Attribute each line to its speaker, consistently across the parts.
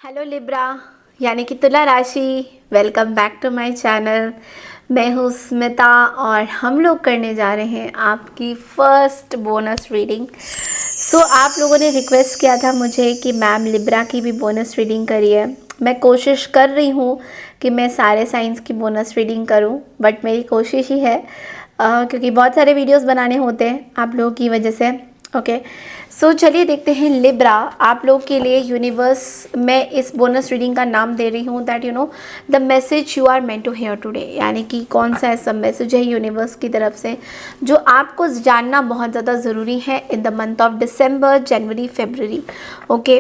Speaker 1: Hello Libra यानी कि तुला राशि। Welcome back to my channel. मैं हूँ स्मिता और हम लोग करने जा रहे हैं आपकी फर्स्ट बोनस रीडिंग। आप लोगों ने रिक्वेस्ट किया था मुझे कि मैम लिब्रा की भी बोनस रीडिंग करिए। मैं कोशिश कर रही हूँ कि मैं सारे साइंस की बोनस रीडिंग करूँ, बट मेरी कोशिश ही है क्योंकि बहुत सारे वीडियोस बनाने होते हैं आप लोगों की वजह से। ओके, चलिए देखते हैं लिब्रा। आप लोग के लिए यूनिवर्स, मैं इस बोनस रीडिंग का नाम दे रही हूँ that you know the message you are meant to hear today. यानी कि कौन सा ऐसा मैसेज है यूनिवर्स की तरफ से जो आपको जानना बहुत ज़्यादा ज़रूरी है in the month of December, January, February. Okay,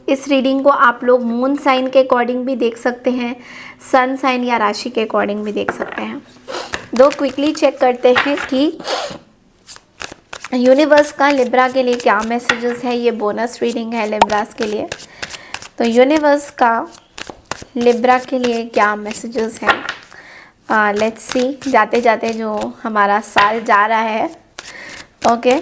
Speaker 1: इस रीडिंग को आप लोग मून साइन के अकॉर्डिंग भी देख सकते हैं, सन साइन या राशि के अकॉर्डिंग भी देख सकते हैं। क्विकली चेक करते हैं कि यूनिवर्स का लिब्रा के लिए क्या मैसेजेस है। ये बोनस रीडिंग है लिब्रास के लिए, तो यूनिवर्स का लिब्रा के लिए क्या मैसेजेस हैं। लेट्स सी, जाते जाते जो हमारा साल जा रहा है। Okay,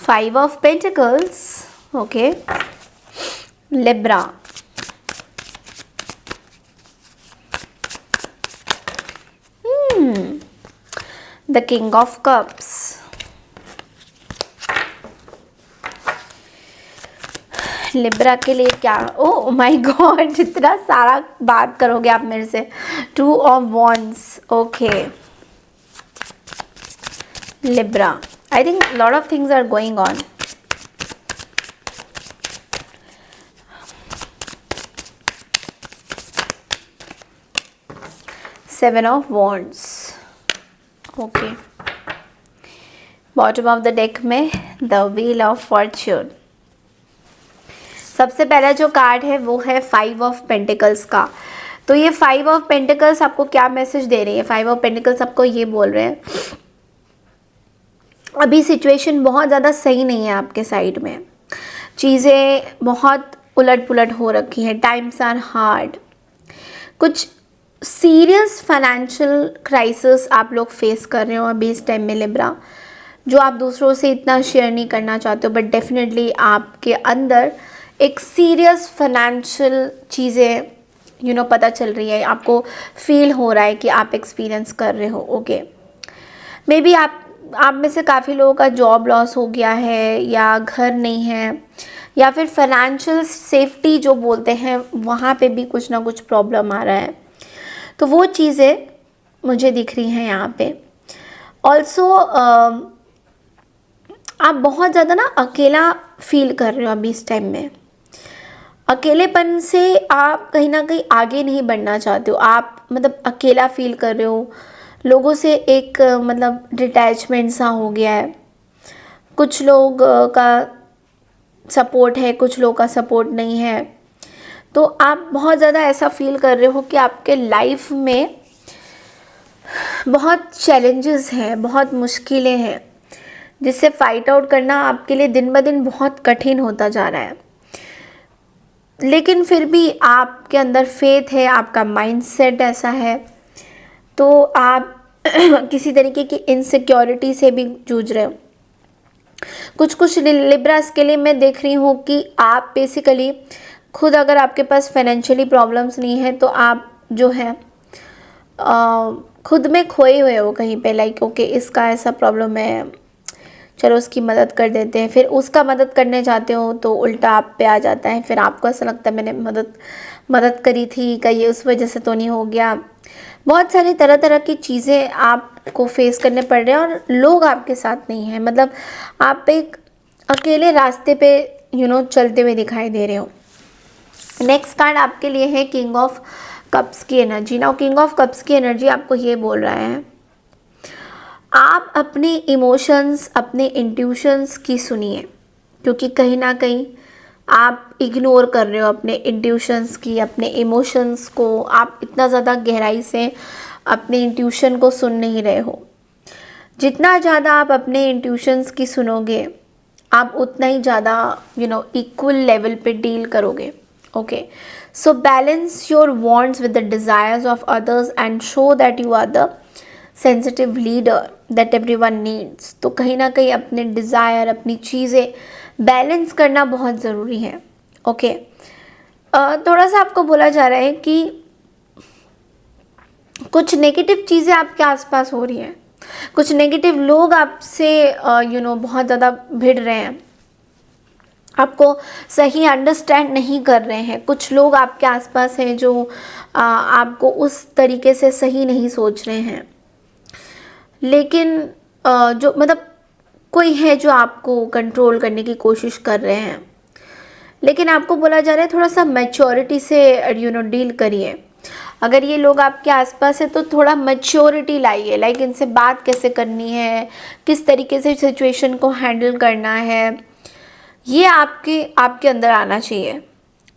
Speaker 1: five of pentacles. Okay, Libra, the king of cups, Libra के लिए क्या, ओ माय गॉड जितना सारा बात करोगे आप मेरे से। Two of wands. Okay Libra, I think lot of things are going on. Seven of wands. Okay, bottom of the deck में द व्हील ऑफ फॉर्च्यून। सबसे पहला जो कार्ड है वो है फाइव ऑफ पेंटिकल्स का। तो ये फाइव ऑफ पेंटिकल्स आपको क्या मैसेज दे रही है? फाइव ऑफ पेंटिकल्स आपको ये बोल रहे हैं अभी सिचुएशन बहुत ज़्यादा सही नहीं है आपके साइड में, चीज़ें बहुत उलट पुलट हो रखी हैं, टाइम्स आर हार्ड, कुछ सीरियस फाइनेंशियल क्राइसिस आप लोग फेस कर रहे हो अभी इस टाइम में लिब्रा, जो आप दूसरों से इतना शेयर नहीं करना चाहते हो, बट डेफिनेटली आपके अंदर एक सीरियस फाइनेंशियल चीज़ें पता चल रही है, आपको फील हो रहा है कि आप एक्सपीरियंस कर रहे हो। ओके, मे बी आप में से काफ़ी लोगों का जॉब लॉस हो गया है, या घर नहीं है, या फिर फाइनेंशियल सेफ्टी जो बोलते हैं वहाँ पे भी कुछ ना कुछ प्रॉब्लम आ रहा है। तो वो चीज़ें मुझे दिख रही हैं यहाँ पे। ऑल्सो आप बहुत ज़्यादा ना अकेला फील कर रहे हो अभी इस टाइम में। अकेलेपन से आप कहीं ना कहीं आगे नहीं बढ़ना चाहते हो, आप मतलब अकेला फील कर रहे हो, लोगों से एक मतलब डिटैचमेंट सा हो गया है। कुछ लोग का सपोर्ट है, कुछ लोग का सपोर्ट नहीं है। तो आप बहुत ज़्यादा ऐसा फील कर रहे हो कि आपके लाइफ में बहुत चैलेंजेस हैं, बहुत मुश्किलें हैं, जिससे फाइट आउट करना आपके लिए दिन ब दिन बहुत कठिन होता जा रहा है। लेकिन फिर भी आपके अंदर फेथ है, आपका माइंडसेट ऐसा है, तो आप किसी तरीके की इनसिक्योरिटी से भी जूझ रहे हो। कुछ लिब्रास के लिए मैं देख रही हूँ कि आप बेसिकली खुद, अगर आपके पास फाइनेंशियली प्रॉब्लम्स नहीं है तो आप जो है खुद में खोए हुए हो कहीं पे, लाइक ओके इसका ऐसा प्रॉब्लम है, चलो उसकी मदद कर देते हैं। फिर उसका मदद करने जाते हो तो उल्टा आप पे आ जाता है, फिर आपको ऐसा लगता है मैंने मदद करी थी, कहीं उस वजह से तो नहीं हो गया। बहुत सारी तरह तरह की चीज़ें आपको फेस करने पड़ रहे हैं और लोग आपके साथ नहीं हैं, मतलब आप एक अकेले रास्ते पे चलते हुए दिखाई दे रहे हो। नेक्स्ट कार्ड आपके लिए है किंग ऑफ कप्स की energy. Now king of cups की एनर्जी आपको ये बोल रहा है आप अपने इमोशंस, अपने इंट्यूशंस की सुनिए, क्योंकि कहीं ना कहीं आप इग्नोर कर रहे हो अपने इंट्यूशंस की, अपने इमोशंस को। आप इतना ज़्यादा गहराई से अपने इंट्यूशन को सुन नहीं रहे हो। जितना ज़्यादा आप अपने इंट्यूशंस की सुनोगे, आप उतना ही ज़्यादा इक्वल लेवल पे डील करोगे। Okay, so balance your wants with the desires of others and show that you are the sensitive leader. That everyone needs. तो कहीं ना कहीं अपने डिज़ायर, अपनी चीज़ें बैलेंस करना बहुत ज़रूरी है। ओके, थोड़ा सा आपको बोला जा रहा है कि कुछ नेगेटिव चीज़ें आपके आसपास हो रही हैं, कुछ नेगेटिव लोग आपसे बहुत ज़्यादा भिड़ रहे हैं, आपको सही अंडरस्टैंड नहीं कर रहे हैं। कुछ लोग आपके आसपास हैं जो आपको उस तरीके से सही नहीं सोच रहे हैं, लेकिन जो मतलब कोई है जो आपको कंट्रोल करने की कोशिश कर रहे हैं, लेकिन आपको बोला जा रहा है थोड़ा सा मैच्योरिटी से डील करिए। अगर ये लोग आपके आसपास है तो थोड़ा मैच्योरिटी लाइए, लाइक इनसे बात कैसे करनी है, किस तरीके से सिचुएशन को हैंडल करना है, ये आपके अंदर आना चाहिए,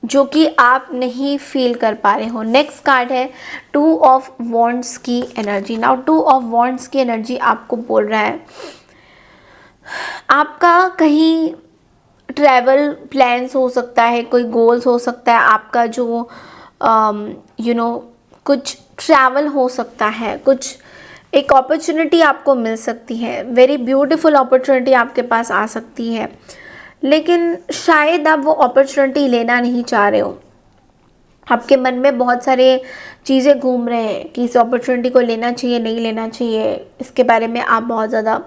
Speaker 1: जो कि आप नहीं फील कर पा रहे हो। नेक्स्ट कार्ड है 2 ऑफ वॉन्ड्स की एनर्जी। नाउ 2 ऑफ वॉन्ड्स की एनर्जी आपको बोल रहा है आपका कहीं ट्रैवल प्लान्स हो सकता है, कोई गोल्स हो सकता है आपका, जो कुछ ट्रैवल हो सकता है, कुछ एक अपॉर्चुनिटी आपको मिल सकती है, वेरी ब्यूटीफुल अपॉर्चुनिटी आपके पास आ सकती है, लेकिन शायद आप वो अपॉर्चुनिटी लेना नहीं चाह रहे हो। आपके मन में बहुत सारे चीज़ें घूम रहे हैं कि इस अपॉर्चुनिटी को लेना चाहिए, नहीं लेना चाहिए, इसके बारे में आप बहुत ज़्यादा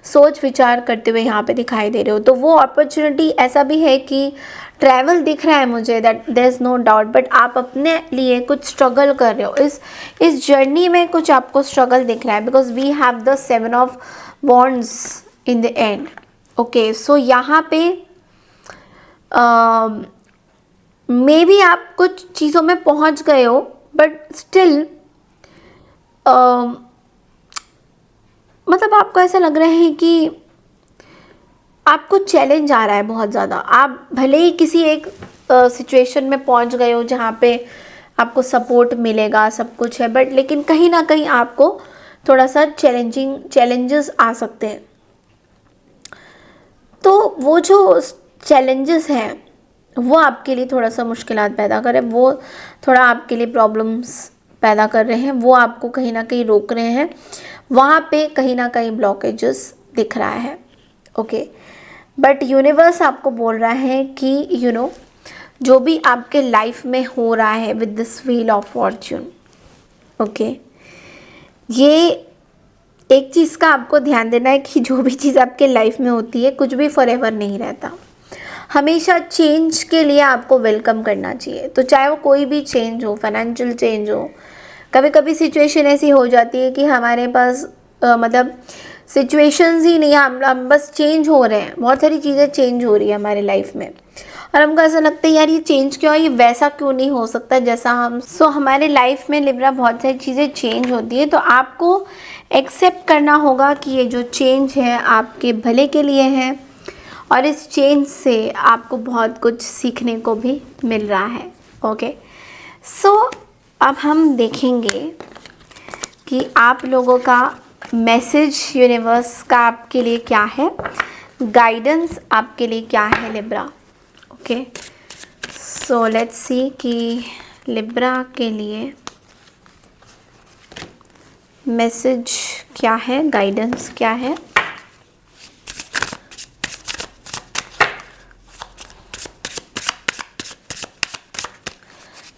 Speaker 1: सोच विचार करते हुए यहाँ पे दिखाई दे रहे हो। तो वो अपॉर्चुनिटी ऐसा भी है कि ट्रैवल दिख रहा है मुझे, that there is no doubt, but आप अपने लिए कुछ स्ट्रगल कर रहे हो, इस जर्नी में कुछ आपको स्ट्रगल दिख रहा है, because we have the 7 of wands in the end. Okay, so यहाँ पे मे बी आप कुछ चीज़ों में पहुँच गए हो, बट स्टिल मतलब आपको ऐसा लग रहा है कि आपको चैलेंज आ रहा है बहुत ज़्यादा। आप भले ही किसी एक सिचुएशन में पहुंच गए हो जहाँ पे आपको सपोर्ट मिलेगा, सब कुछ है, बट लेकिन कहीं ना कहीं आपको थोड़ा सा चैलेंजेस आ सकते हैं। तो वो जो चैलेंजेस हैं वो आपके लिए थोड़ा सा मुश्किलात पैदा कर रहे हैं, वो थोड़ा आपके लिए प्रॉब्लम्स पैदा कर रहे हैं, वो आपको कहीं ना कहीं रोक रहे हैं, वहाँ पे कहीं ना कहीं ब्लॉकेजेस दिख रहा है। ओके, बट यूनिवर्स आपको बोल रहा है कि जो भी आपके लाइफ में हो रहा है with this wheel of Fortune, okay, ये एक चीज़ का आपको ध्यान देना है कि जो भी चीज़ आपके लाइफ में होती है कुछ भी फॉरएवर नहीं रहता। हमेशा चेंज के लिए आपको वेलकम करना चाहिए। तो चाहे वो कोई भी चेंज हो, फाइनेंशियल चेंज हो, कभी कभी सिचुएशन ऐसी हो जाती है कि हमारे पास मतलब सिचुएशंस ही नहीं, हम बस चेंज हो रहे हैं, बहुत सारी चीज़ें चेंज हो रही है हमारे लाइफ में, और हमको ऐसा लगता है यार ये चेंज क्यों है, ये वैसा क्यों नहीं हो सकता जैसा हम। हमारे लाइफ में लिब्रा बहुत सारी चीज़ें चेंज होती है, तो आपको एक्सेप्ट करना होगा कि ये जो चेंज है आपके भले के लिए है, और इस चेंज से आपको बहुत कुछ सीखने को भी मिल रहा है। ओके, सो अब हम देखेंगे कि आप लोगों का मैसेज यूनिवर्स का आपके लिए क्या है, गाइडेंस आपके लिए क्या है Libra. Okay, so let's see कि लिब्रा के लिए मैसेज क्या है, गाइडेंस क्या है।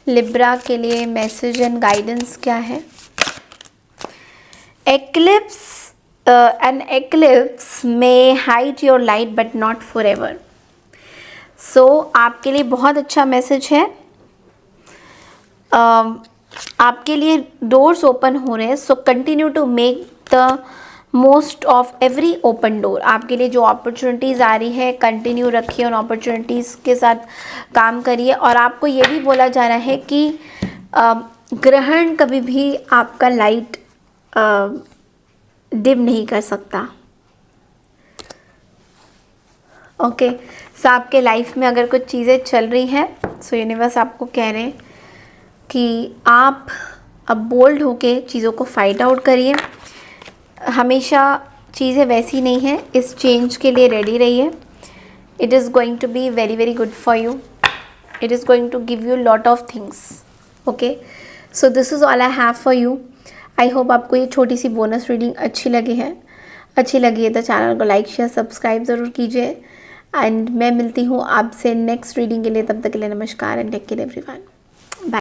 Speaker 1: लिब्रा के लिए मैसेज एंड गाइडेंस क्या है। Eclipse, an eclipse may hide your light but not forever. So आपके लिए बहुत अच्छा मैसेज है। आपके लिए डोर्स ओपन हो रहे हैं, so continue to make the most of every open door. आपके लिए जो अपॉर्चुनिटीज़ आ रही है कंटिन्यू रखिए, उन अपॉर्चुनिटीज़ के साथ काम करिए। और आपको ये भी बोला जा रहा है कि ग्रहण कभी भी आपका लाइट डिम नहीं कर सकता। ओके, सो आपके लाइफ में अगर कुछ चीज़ें चल रही हैं, सो यूनिवर्स आपको कह रहे हैं कि आप अब बोल्ड होके चीज़ों को फाइट आउट करिए। हमेशा चीज़ें वैसी नहीं हैं, इस चेंज के लिए रेडी रहिए। It is going to be very very good for you, it is going to give you lot of things. Okay, so this is all I have for you. I hope आपको ये छोटी सी bonus reading अच्छी लगी है। अच्छी लगी है तो चैनल को लाइक शेयर सब्सक्राइब ज़रूर कीजिए। एंड मैं मिलती हूँ आपसे नेक्स्ट रीडिंग के लिए, तब तक के लिए नमस्कार एंड टेक केयर एवरीवन।